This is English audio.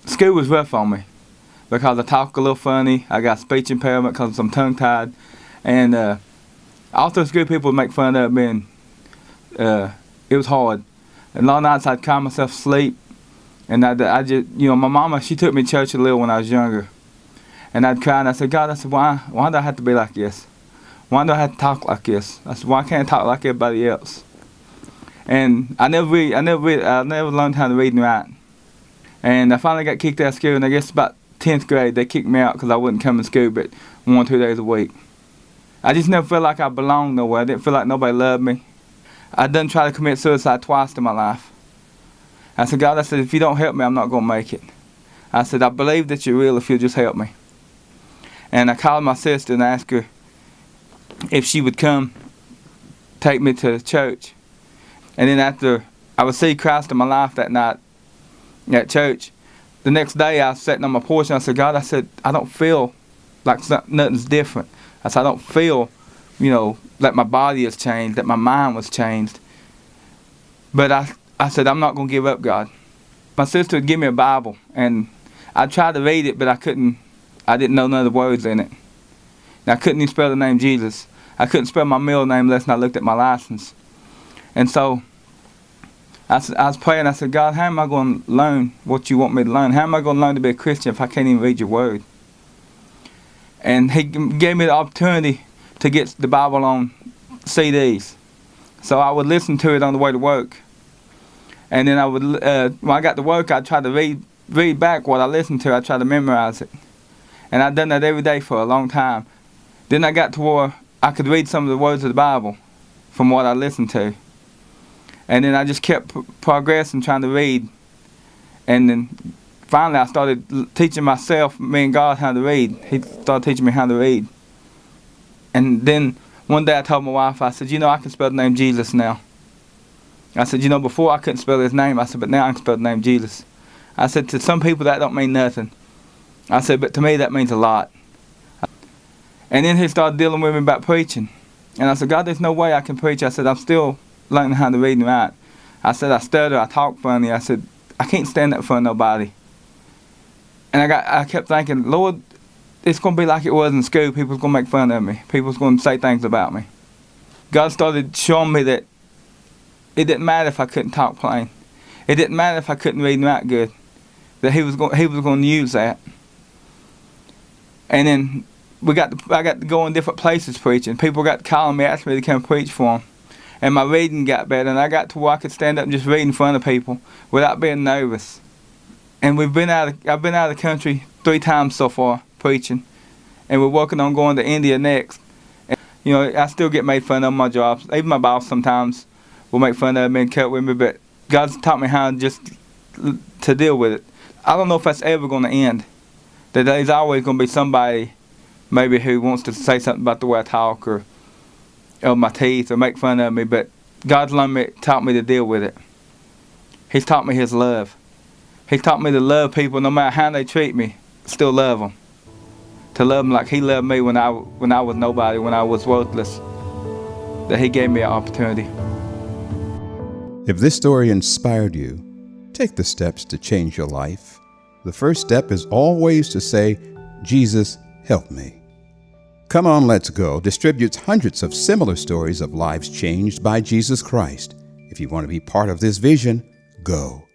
school was rough on me because I talk a little funny. I got speech impairment because I'm tongue-tied. And all through school, people would make fun of me, and it was hard. And a lot of nights I'd cry myself to sleep. And I just, my mama, she took me to church a little when I was younger. And I'd cry, and I said, God, why do I have to be like this? Why do I have to talk like this? I said, why can't I talk like everybody else? And I never learned how to read and write. And I finally got kicked out of school, and I guess about 10th grade, they kicked me out because I wouldn't come to school but 1 or 2 days a week. I just never felt like I belonged nowhere. I didn't feel like nobody loved me. I done tried to commit suicide twice in my life. I said, God, if you don't help me, I'm not going to make it. I said, I believe that you're real if you'll just help me. And I called my sister and asked her if she would come take me to the church. And then after I would see Christ in my life that night at church, the next day I was sitting on my porch and I said, God, I don't feel like nothing's different. I said, I don't feel, that my body has changed, that my mind was changed. But I said, I'm not going to give up, God. My sister would give me a Bible, and I tried to read it, but I didn't know none of the words in it. And I couldn't even spell the name Jesus. I couldn't spell my middle name unless I looked at my license. And so I was praying. I said, God, how am I going to learn what you want me to learn? How am I going to learn to be a Christian if I can't even read your word? And he gave me the opportunity to get the Bible on CDs. So I would listen to it on the way to work. And then when I got to work, I'd try to read back what I listened to. I'd try to memorize it. And I'd done that every day for a long time. Then I got to where I could read some of the words of the Bible from what I listened to. And then I just kept progressing, trying to read. And then finally I started teaching myself, me and God, how to read. He started teaching me how to read. And then one day I told my wife, I said, I can spell the name Jesus now. I said, before I couldn't spell his name. I said, but now I can spell the name Jesus. I said, to some people that don't mean nothing. I said, but to me that means a lot. And then he started dealing with me about preaching. And I said, God, there's no way I can preach. I said, I'm still learning how to read and write. I said, I stutter, I talk funny. I said, I can't stand that in front of nobody. And I kept thinking, Lord, it's going to be like it was in school. People's going to make fun of me. People's going to say things about me. God started showing me that it didn't matter if I couldn't talk plain. It didn't matter if I couldn't read and write good. That he was going to use that. And then I got to go in different places preaching. People got calling me, asking me to come preach for them. And my reading got better, and I got to where I could stand up and just read in front of people without being nervous. And I've been out of the country 3 times so far preaching, and we're working on going to India next. And, I still get made fun of my jobs. Even my boss sometimes will make fun of me and cut with me, but God's taught me how just to deal with it. I don't know if that's ever going to end. That there's always going to be somebody maybe who wants to say something about the way I talk or my teeth or make fun of me, but God's taught me to deal with it. He's taught me his love. He's taught me to love people no matter how they treat me, still love them. To love them like he loved me when I was nobody, when I was worthless. That he gave me an opportunity. If this story inspired you, take the steps to change your life. The first step is always to say, Jesus, help me. Come On, Let's Go distributes hundreds of similar stories of lives changed by Jesus Christ. If you want to be part of this vision, go.